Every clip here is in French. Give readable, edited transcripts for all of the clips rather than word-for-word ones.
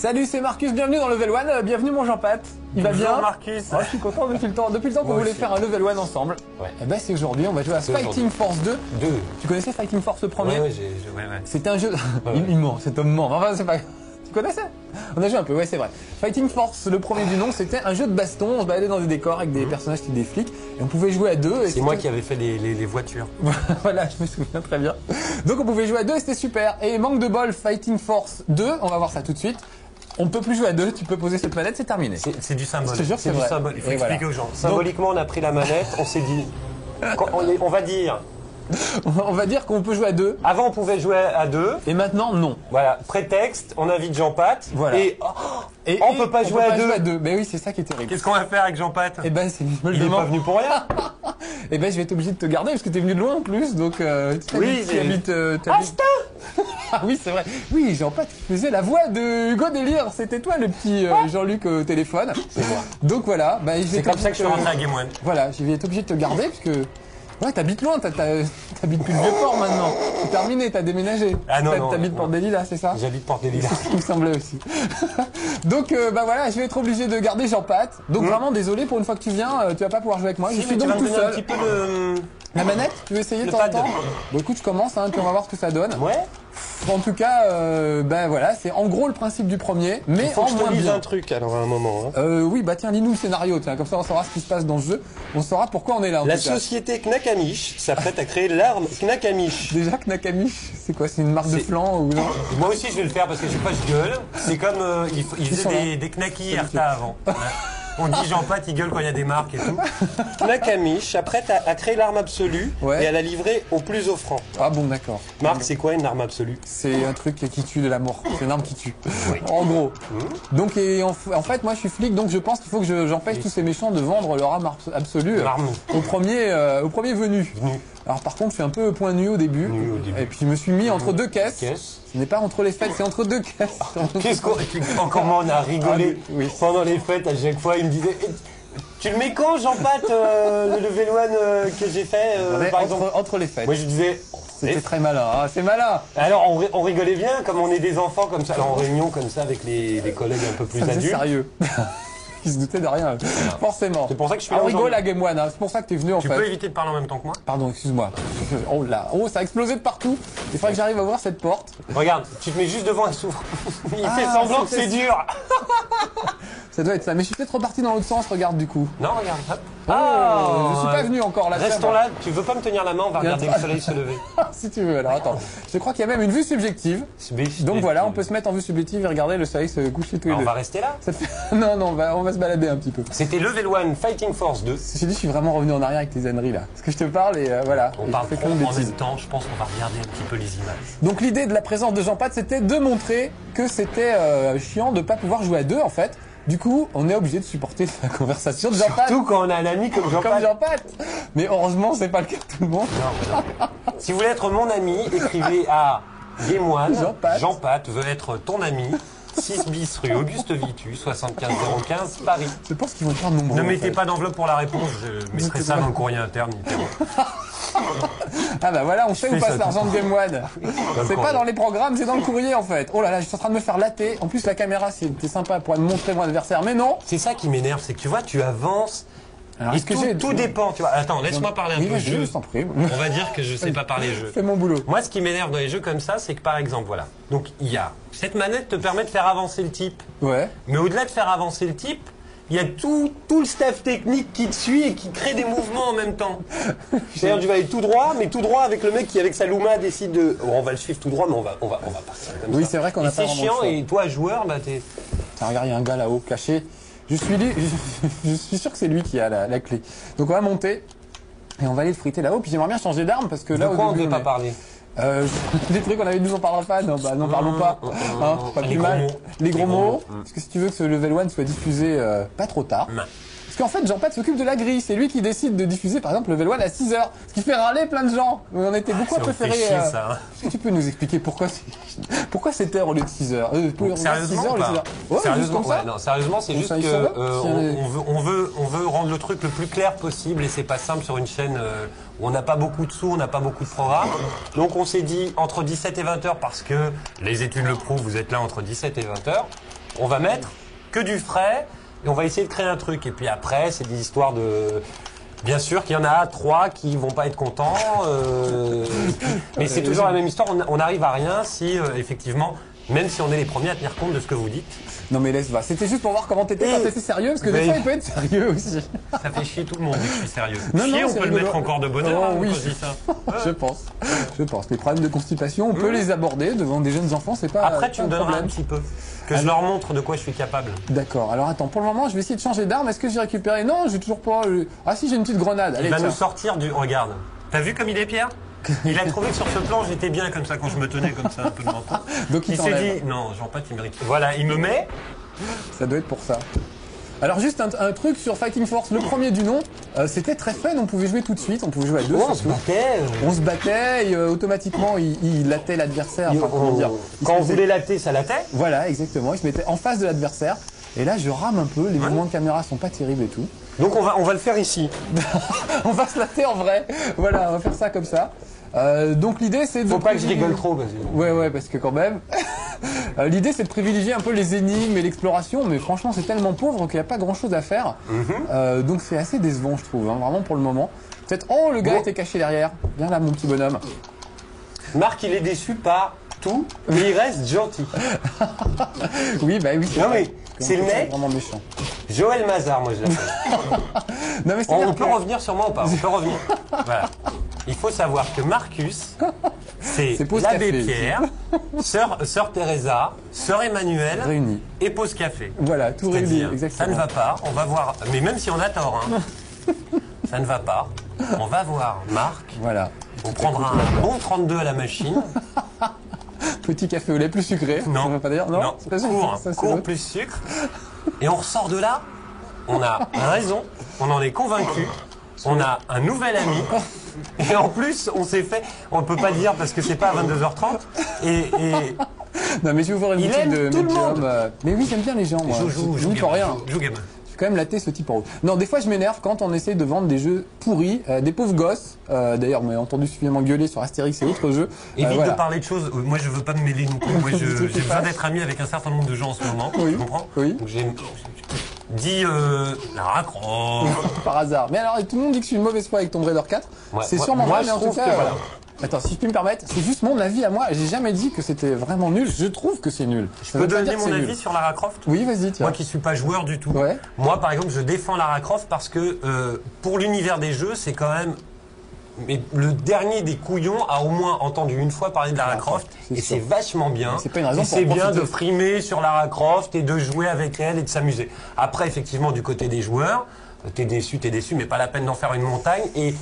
Salut, c'est Marcus, bienvenue dans Level 1, bienvenue mon Jean-Pat. Il va bien Marcus. Je suis content depuis le temps qu'on voulait faire un Level 1 ensemble. Ouais. Et ben c'est aujourd'hui, on va jouer à Fighting Force 2. Tu connaissais Fighting Force le premier? Ouais. C'était un jeu... Il ment, cet homme ment. Enfin, c'est pas... Tu connaissais? On a joué un peu, ouais c'est vrai. Fighting Force, le premier du nom, c'était un jeu de baston, on se baladait dans des décors avec des personnages qui des flics, et on pouvait jouer à deux. C'est moi qui avais fait les voitures. Voilà, je me souviens très bien. Donc on pouvait jouer à deux et c'était super. Et manque de bol, Fighting Force 2, on va voir ça tout de suite. On ne peut plus jouer à deux, tu peux poser cette manette, c'est terminé. C'est du symbole. Je te jure, c'est vrai. Symbole. Il faut expliquer aux gens. Donc, symboliquement, on a pris la manette, on s'est dit... On va dire... On va dire qu'on peut jouer à deux. Avant, on pouvait jouer à deux. Et maintenant, non. Voilà, prétexte, on invite Jean-Pat. Voilà. Et on peut pas jouer à deux. Mais oui, c'est ça qui est terrible. Qu'est-ce qu'on va faire avec Jean-Pat? Eh ben, c'est Il est pas venu pour rien. Eh ben, je vais être obligé de te garder parce que t'es venu de loin en plus, donc oui, tu habites. Ah oui, c'est vrai. Oui, Jean-Pat qui faisait la voix de Hugo Délire. C'était toi le petit Jean-Luc au téléphone. C'est moi. Donc voilà. Bah, c'est comme ça que je suis rentré à Game One. Voilà, je vais être obligé de te garder parce que. Ouais, t'habites loin, t'habites plus le Vieux-Port maintenant. C'est terminé, t'as déménagé. Ah non, t'habites Port-des-Lilas, c'est ça? J'habite Port-des-Lilas. Il me semblait aussi. Donc, bah voilà, je vais être obligé de garder Jean-Pat. Donc vraiment, désolé, pour une fois que tu viens, tu vas pas pouvoir jouer avec moi. Je suis donc tout seul. Un petit peu de... La manette, tu veux essayer de temps en temps? Bon écoute, je commence, hein, puis on va voir ce que ça donne. Ouais. En tout cas, ben voilà, c'est en gros le principe du premier, mais il faut en que je te moins lise bien. un truc alors à un moment. Hein. Oui, bah tiens, lis-nous le scénario, tiens, comme ça on saura ce qui se passe dans le jeu, on saura pourquoi on est là. La société Knakamish s'apprête à créer l'arme Knakamish. Déjà Knakamish, c'est quoi? C'est une marque de flan ou non? Moi aussi je vais le faire parce que je sais pas, je gueule. C'est comme ils faisaient des knackis Erta avant. On dit Jean-Pat, il gueule quand il y a des marques et tout. Knakamish s'apprête à créer l'arme absolue et à la livrer au plus offrant. Ah bon, d'accord. Marc, c'est quoi une arme absolue? C'est un truc qui tue de la mort. C'est une arme qui tue. Oui. En gros. Donc, en fait, moi je suis flic, donc je pense qu'il faut que j'empêche tous ces méchants de vendre leur arme absolue au premier venu. Alors par contre, je suis un peu point nu au début. Et puis je me suis mis entre deux caisses. Ce n'est pas entre les fêtes, c'est entre deux caisses. Comment on a rigolé pendant les fêtes à chaque fois. Il me disait tu le mets quand, Jean-Pat, le level 1 que j'ai fait par exemple entre les fêtes. Moi je disais c'était très malin, hein, c'est malin. Alors on rigolait bien, comme on est des enfants comme ça, en réunion comme ça avec les collègues un peu plus adultes. C'est sérieux. Ils se doutaient de rien, forcément. C'est pour ça que je suis là. On rigole à Game One, hein. C'est pour ça que t'es venu en fait. Tu peux éviter de parler en même temps que moi? Pardon, excuse-moi. Oh là, ça a explosé de partout. Il faudrait que j'arrive à ouvrir cette porte. Regarde, tu te mets juste devant un s'ouvre. Il fait semblant que c'est dur. Ça doit être ça. Mais je suis peut-être reparti dans l'autre sens, regarde du coup. Non, regarde. Hop. Je suis pas venu encore là. Restons là, tu veux pas me tenir la main, on va regarder le soleil se lever. Si tu veux, alors attends. Je crois qu'il y a même une vue subjective. Donc voilà, on peut se mettre en vue subjective et regarder le soleil se coucher tous les deux. On va rester là? Non, on va se balader un petit peu. C'était Level 1 Fighting Force 2. J'ai dit, je suis vraiment revenu en arrière avec tes âneries là. Parce que je te parle et voilà. On parle trop en même temps, je pense qu'on va regarder un petit peu les images. Donc l'idée de la présence de Jean-Pat, c'était de montrer que c'était chiant de pas pouvoir jouer à deux en fait. Du coup, on est obligé de supporter la conversation de Jean-Pat. Surtout quand on a un ami comme Jean-Pat. Mais heureusement, c'est pas le cas de tout le monde. Non. Si vous voulez être mon ami, écrivez à Game One. Jean-Pat veut être ton ami. 6 bis rue Auguste Vitu, 75 015 Paris. Je pense qu'ils vont faire nombreux. Ne mettez pas d'enveloppe pour la réponse, je mettrai ça dans le courrier interne. Ah bah voilà, on sait où passe l'argent de Game One. C'est pas dans les programmes, c'est dans le courrier en fait. Oh là là, je suis en train de me faire latter. En plus la caméra, c'était sympa pour me montrer mon adversaire, mais non. C'est ça qui m'énerve, c'est que tu vois, tu avances. Alors, tout dépend, tu vois. Attends, laisse-moi parler un peu jeu. On va dire que je sais pas parler jeu. C'est mon boulot. Moi, ce qui m'énerve dans les jeux comme ça, c'est que par exemple, voilà. Donc, il y a cette manette te permet de faire avancer le type. Ouais. Mais au-delà de faire avancer le type, il y a tout le staff technique qui te suit et qui crée des mouvements en même temps. C'est-à-dire, tu vas aller tout droit, mais tout droit avec le mec qui, avec sa Luma, décide de. Bon, on va le suivre tout droit, mais on va partir comme ça. Oui, c'est vrai qu'on a pas vraiment. C'est chiant, et toi, joueur, bah t'es. Tiens, regarde, il y a un gars là-haut, caché. Je suis sûr que c'est lui qui a la clé. Donc on va monter et on va aller le friter là-haut. Puis j'aimerais bien changer d'arme parce que là. De quoi on ne veut pas parler? Des trucs qu'on avait dit, nous en parlera pas. Non, bah, n'en parlons pas. Hein, pas plus mal. Les gros mots. Parce que si tu veux que ce level 1 soit diffusé pas trop tard. Parce qu'en fait, Jean-Pat s'occupe de la grille. C'est lui qui décide de diffuser, par exemple, Level 1 à 6 h. Ce qui fait râler plein de gens. On était beaucoup à préférer. Est-ce que tu peux nous expliquer pourquoi cette heure au lieu de 6 h Sérieusement, sérieusement, c'est juste que on veut rendre le truc le plus clair possible et c'est pas simple sur une chaîne où on n'a pas beaucoup de sous, on n'a pas beaucoup de programmes. Donc on s'est dit entre 17 et 20 h parce que les études le prouvent, vous êtes là entre 17 et 20 h. on va mettre que du frais et on va essayer de créer un truc. Et puis après, c'est des histoires de... Bien sûr qu'il y en a 3 qui vont pas être contents, mais c'est toujours la même histoire. On n'arrive à rien si, effectivement, même si on est les premiers à tenir compte de ce que vous dites. Non mais laisse va. C'était juste pour voir comment t'étais quand t'étais sérieux, parce que des fois il peut être sérieux aussi. Ça fait chier tout le monde que je suis sérieux. Non, Chier, non, on peut rigolo. le mettre encore de bonheur hein, oui. quand je dis ça. Je pense. Les problèmes de constipation, on peut les aborder devant des jeunes enfants, c'est pas. Après, tu pas me un donneras un problème. petit peu. Que je leur montre de quoi je suis capable. D'accord. Alors attends, pour le moment, je vais essayer de changer d'arme. Est-ce que j'ai récupéré? Non, j'ai toujours pas. Ah si, j'ai une petite grenade. Allez, Il va tiens. nous sortir du... Regarde. T'as vu comme il est, Pierre? Il a trouvé que sur ce plan, j'étais bien comme ça quand je me tenais comme ça, un peu le menton. Donc Il s'est dit, non, Jean-Pat, il mérite. Voilà, il me met. Ça doit être pour ça. Alors juste un truc sur Fighting Force, le premier du nom, c'était très fun, on pouvait jouer tout de suite, on pouvait jouer à deux. Oh, on se surtout. battait. On se battait et automatiquement il lattait l'adversaire. Enfin, comment dire, il Quand se on faisait- voulait latter, ça lattait. Voilà, exactement, il se mettait en face de l'adversaire. Et là je rame un peu, les mouvements de caméra sont pas terribles et tout. Donc on va le faire ici. On va se latter en vrai. Voilà, on va faire ça comme ça. Donc l'idée c'est de... Faut pas que je privilégier- rigole trop, vas-y. Ouais, parce que quand même. L'idée c'est de privilégier un peu les énigmes et l'exploration, mais franchement c'est tellement pauvre qu'il n'y a pas grand chose à faire. Donc c'est assez décevant je trouve, hein, vraiment pour le moment. Peut-être, oh le gars Bon. était caché derrière. Viens là mon petit bonhomme. Marc, il est déçu par tout, mais il reste gentil. Oui, bah oui. Non, vrai. mais c'est le mec. Vraiment méchant. Joël Mazar, moi je l'appelle. Non mais On c'est peut revenir sur moi ou pas? On peut revenir. Voilà. Il faut savoir que Marcus, c'est C'est Pause l'abbé Café. Pierre, sœur Teresa, sœur Emmanuel réunis. et Pause Café. Voilà, tout réuni, C'est-à-dire, exactement. ça ne va pas, on va voir, mais même si on a tort, hein, ça ne va pas, on va voir Marc, Voilà. on prendra un bon 32 à la machine, Petit café au lait plus sucré. non, Ça veut pas dire non. C'est pas ça, court, ça, c'est court l'autre. plus sucre, et on ressort de là, on a raison, on en est convaincu, on a un nouvel ami, et en plus, on s'est fait, on peut pas dire parce que c'est pas à 22h30, et Non mais je vais ouvrir une Il boutique aime de tout le médium. monde. Mais oui, j'aime bien les gens moi. Je n'y peux rien. joue gamin. Je vais quand même latter ce type en haut. Non, des fois je m'énerve quand on essaye de vendre des jeux pourris, des pauvres gosses. D'ailleurs, on m'a entendu suffisamment gueuler sur Astérix et autres jeux. Évite Voilà. de parler de choses. Moi, je veux pas me mêler non plus. Moi, j'ai besoin d'être ami avec un certain nombre de gens en ce moment. Oui. Tu comprends? Oui. Donc, dis Lara Croft. Par hasard. Mais alors, tout le monde dit que je suis une mauvaise foi avec Tomb Raider 4. Ouais, C'est moi- sûrement moi, vrai, je mais en tout trouve cas. que voilà. Attends, si je puis me permettre, c'est juste mon avis à moi. J'ai jamais dit que c'était vraiment nul. Je trouve que c'est nul. Je peux donner mon avis sur Lara Croft? Oui, vas-y, tiens. Moi qui suis pas joueur du tout. Ouais. Moi, par exemple, je défends Lara Croft parce que pour l'univers des jeux, c'est quand même. Mais le dernier des couillons a au moins entendu une fois parler de Lara Croft c'est et sûr. c'est vachement bien. C'est pas une raison Et pour c'est en bien de profiter. frimer sur Lara Croft et de jouer avec elle et de s'amuser. Après, effectivement, du côté des joueurs, t'es déçu, mais pas la peine d'en faire une montagne. Et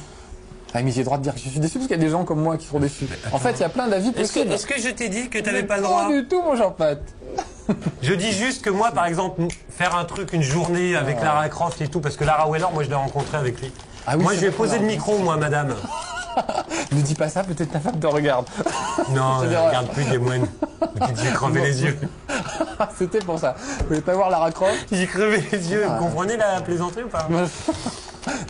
Ah, mais j'ai le droit de dire que je suis déçu parce qu'il y a des gens comme moi qui sont déçus. En fait, il y a plein d'avis possibles. est-ce que je t'ai dit que t'avais Mais pas le droit? Pas du tout, mon Jean-Pat. Je dis juste que moi, par exemple, faire un truc, une journée avec Lara Croft et tout, parce que Lara Weller, moi, je l'ai rencontré avec lui. Ah oui, moi, c'est je vais vrai qu'on poser a le micro, moi, madame. Ne dis pas ça, peut-être ta femme te regarde. Non, C'est elle l'erreur. regarde plus des moines. J'ai crevé les yeux. C'était pour ça. Vous voulez pas voir Lara Croft? J'ai crevé les yeux. Vous comprenez la plaisanterie ou pas?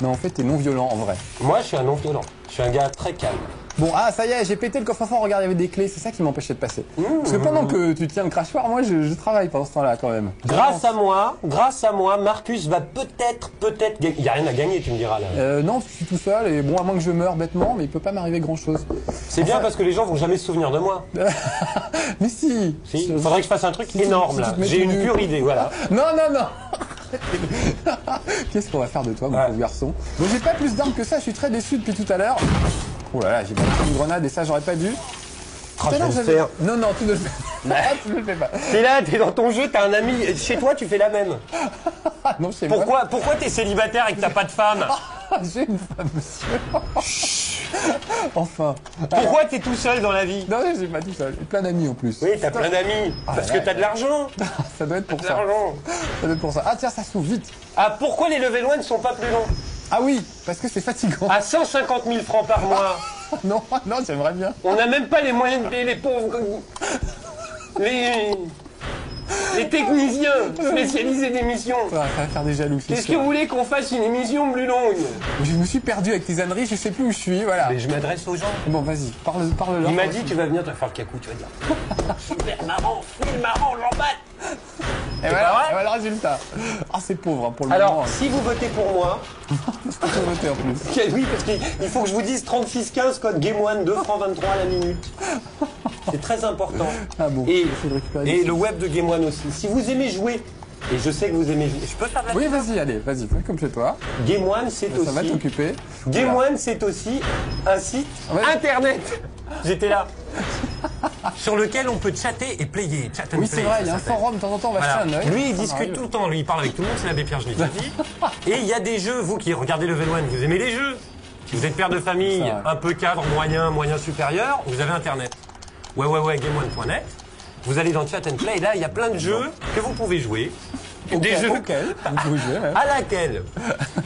Non, en fait, t'es non violent en vrai. Moi, je suis un non-violent. Je suis un gars très calme. Bon, ah, ça y est, j'ai pété le coffre-fort, regarde, il y avait des clés, c'est ça qui m'empêchait de passer. Parce que pendant que tu tiens le crachoir, moi, je travaille pendant ce temps-là, quand même. Grâce à moi, Marcus va peut-être gagner. Il n'y a rien à gagner, tu me diras là. Non, je suis tout seul, et bon, à moins que je meure bêtement, mais il peut pas m'arriver grand-chose. C'est bien parce que les gens vont jamais se souvenir de moi. Mais si. Si, il faudrait que je fasse un truc Si tu- énorme si tu là. te mets J'ai tout une nu. pure idée, voilà. Non. Qu'est-ce qu'on va faire de toi, mon Ouais. pauvre garçon? Bon, j'ai pas plus d'armes que ça, je suis très déçu depuis tout à l'heure. Oh là là, j'ai balancé une grenade et ça, j'aurais pas dû. Tout à je vais l'heure, le j'avais- faire. Non, tu ne le fais pas. Tu ne le fais pas. T'es là, t'es dans ton jeu, t'as un ami. Chez toi, tu fais la même. Ah, non, chez moi. Pourquoi t'es célibataire et que t'as pas de femme? J'ai une femme, monsieur. Enfin. Pourquoi t'es tout seul dans la vie? Non, j'ai pas tout seul. J'ai plein d'amis en plus. Oui, t'as plein d'amis. Parce que ouais. t'as de l'argent. Ça doit être pour De ça. l'argent. Ça doit être pour ça. Ah, tiens, ça s'ouvre vite. Ah, pourquoi les level 1 ne sont pas plus longs? Ah oui, parce que c'est fatigant. À 150 000 francs par mois. Non, j'aimerais bien. On n'a même pas les moyens de payer les pauvres. Les techniciens spécialisés d'émissions. Ça va faire des jaloux. c'est Qu'est-ce que sûr. vous voulez qu'on fasse une émission plus longue? Je me suis perdu avec tes âneries, je sais plus où je suis, voilà. Mais je m'adresse aux gens. Bon, vas-y, parle-leur. Il m'a dit tu vas venir te faire le cacou, tu vas dire. Super marrant, marrant, Jean-Baptiste. Et voilà le résultat. Ah, c'est pauvre hein, pour le moment. Alors, si vous votez pour moi, Je peux te voter en plus. oui, parce qu'il faut que je vous dise 3615 code Game One, 2 francs 23 à la minute. C'est très important. Ah bon, Et, j'essaie de récupérer et des le web de Game One aussi. Si vous aimez jouer, et je sais que vous aimez jouer, je peux faire de la Oui, vas-y, allez, vas-y, fais comme chez toi. Game One, c'est Ça va aussi. t'occuper. Game Voilà. One, c'est aussi un site Ouais. internet. J'étais là. Sur lequel on peut chatter et player. Chat and Oui, play, c'est vrai, ça il y a un s'appelle. forum, de temps en temps, on va Voilà. jeter un œil. Lui, il Ça discute m'arrive. tout le temps. Lui, il parle avec tout le monde. C'est l'abbé Pierre, je l'ai déjà dit. Et il y a des jeux, vous qui regardez Level One, vous aimez les jeux. Vous êtes père de famille, C'est vrai. un peu cadre, moyen supérieur, vous avez Internet. Ouais, gameone.net. Vous allez dans Chat and Play, et là, il y a plein de jeux que vous pouvez jouer. Des jeux Auquel vous pouvez jouer, ouais. à laquelle,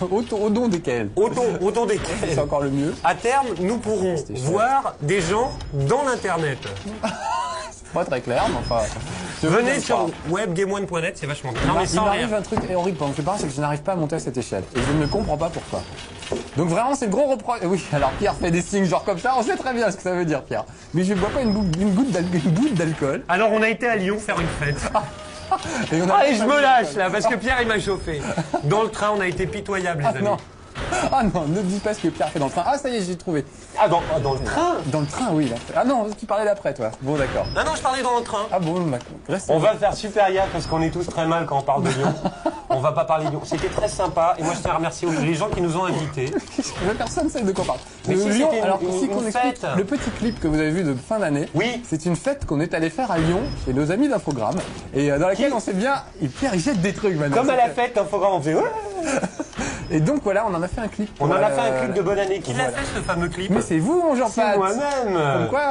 Au don desquels. au don C'est desquels, encore le mieux. à terme, nous pourrons chouette. voir des gens dans l'Internet. Pas très clair, mais enfin. je veux Venez bien sur croire. webgameone.net, c'est vachement bien. Non, mais Il sans m'arrive rien. un truc horrible quand je parle, c'est que je n'arrive pas à monter à cette échelle. Et je ne comprends pas pourquoi. Donc vraiment, c'est le gros reproche. Oui, alors Pierre fait des signes genre comme ça, on sait très bien ce que ça veut dire, Pierre. Mais je ne bois pas une goutte d'alcool. Alors, on a été à Lyon faire une fête. Et on a Allez, je pas me bu lâche d'alcool. là, parce que Pierre, il m'a chauffé. Dans le train, on a été pitoyables, les Ah amis. non. Ah non, ne dis pas ce que Pierre fait dans le train. Ah, ça y est, j'ai trouvé. Ah, dans le train? Dans le train, oui. Là. Ah non, tu parlais d'après, toi. Bon, d'accord. Non, je parlais dans le train. Ah bon, d'accord. Reste. On va faire super gaffe parce qu'on est tous très mal quand on parle de Lyon. On va pas parler de Lyon. C'était très sympa et moi je tiens à remercier les gens qui nous ont invités. Personne ne sait de quoi on parle. Mais si, Lyon, c'était une- alors une- si qu'on une explique fête. le petit clip que vous avez vu de fin d'année, Oui. c'est une fête qu'on est allé faire à Lyon chez nos amis d'Infogrames et dans laquelle on sait bien, Pierre il jette des trucs maintenant. Comme à la fête, on fait ouais. Et donc voilà, on en a fait un clip. On en pour, a fait un clip de bonne année. Qui l'a voilà. fait ce fameux clip? Mais c'est vous, mon C'est Jean-Pat. Comme moi-même. quoi,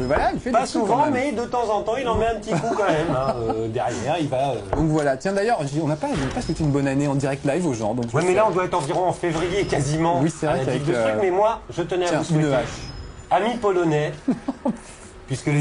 voilà, il fait Pas des trucs quand souvent, même. mais de temps en temps, il en met un petit coup quand même. Hein. Derrière, il va. Donc voilà, tiens d'ailleurs, on n'a pas souhaité une bonne année en direct live aux gens. Donc Ouais, mais là, on doit être environ en février quasiment. Oui, c'est vrai à la qu'avec, Ligue de trucs, mais moi, je tenais à tiens, vous souhaiter. une hache. Amis polonais, puisque les.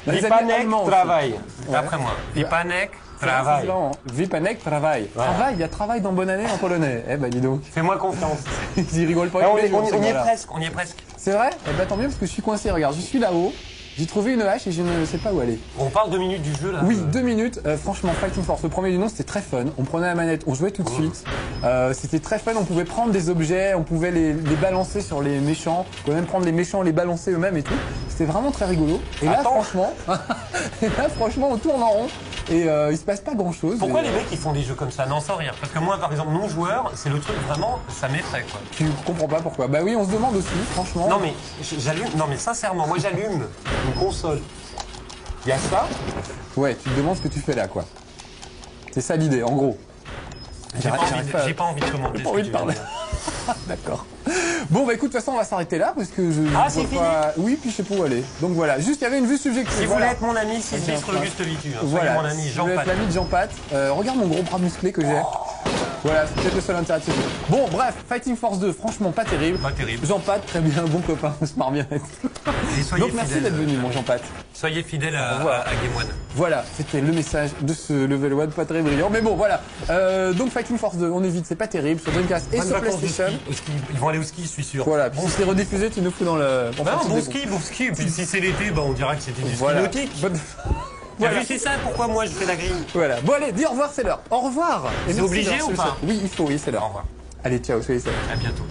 Les amis Vipanek allemands aussi. travail. D'après moi. Vipanek travail. Vipanek travail. Voilà. Travail, il y a travail dans bonne année en polonais. Eh ben dis donc. Fais-moi confiance. Ils rigolent pas. Ah, on avec y les gens, ces est gars-là. presque, on y est presque. C'est vrai? Eh ben tant mieux parce que je suis coincé. Regarde, je suis là-haut. J'ai trouvé une hache et je ne sais pas où aller. On parle 2 minutes du jeu là. Oui, 2 minutes. Franchement, Fighting Force, le premier du nom, c'était très fun. On prenait la manette, on jouait tout de suite. C'était très fun. On pouvait prendre des objets, on pouvait les balancer sur les méchants. On pouvait même prendre les méchants, les balancer eux-mêmes et tout. C'était vraiment très rigolo. Et là, Attends. franchement, on tourne en rond et il se passe pas grand-chose. Pourquoi Et, les mecs ils font des jeux comme ça? Non, sans rire. Parce que moi, par exemple, non joueur, c'est le truc vraiment, ça m'effraie quoi. Tu comprends pas pourquoi? Bah oui, on se demande aussi, franchement. Non mais j'allume, non mais sincèrement, moi j'allume une console. Il y a ça. Ouais, tu te demandes ce que tu fais là, quoi. C'est ça l'idée, en gros. J'ai pas, J'arrive pas à- j'ai pas envie de commenter. pas envie de parler. D'accord. Bon, bah écoute, de toute façon, on va s'arrêter là parce que je. Ah, je vois c'est pas- Oui, puis je sais pas où aller. Donc voilà, juste il y avait une vue subjective. Si vous voilà. voulez être mon ami, c'est Bien, sur Auguste Vitu. Hein. Soyez Voilà, mon ami, si Jean vous êtes Pat. l'ami de Jean-Pat, regarde mon gros bras musclé que j'ai. Voilà, c'est peut-être le seul intérêt de ce jeu. Bon, bref, Fighting Force 2, franchement pas terrible. Pas terrible. Jean-Pat, très bien, bon copain, on se marre bien. Et soyez Donc merci fidèles. d'être venu, mon Jean-Pat. Soyez fidèles à Game One. Voilà, c'était le message de ce level 1, pas très brillant. Mais bon, voilà. Donc Fighting Force 2, on évite, c'est pas terrible. Sur Dreamcast et Bonnes sur vacances de PlayStation. ski, au ski. Ils vont aller au ski, je suis sûr. Voilà, puis si c'est rediffusé, tu nous fous dans le. Non, bon ski. Puis si c'est l'été, bah, on dira que c'était du ski Voilà. nautique. Bonne- T'as Voilà. vu, c'est ça pourquoi moi je fais la grille. Voilà. Bon, allez, dis au revoir, c'est l'heure. Au revoir. Et C'est merci obligé d'avoir ou suivi pas ça. Oui, il faut, oui, c'est l'heure. Au revoir. Allez, ciao, soyez safe. À bientôt.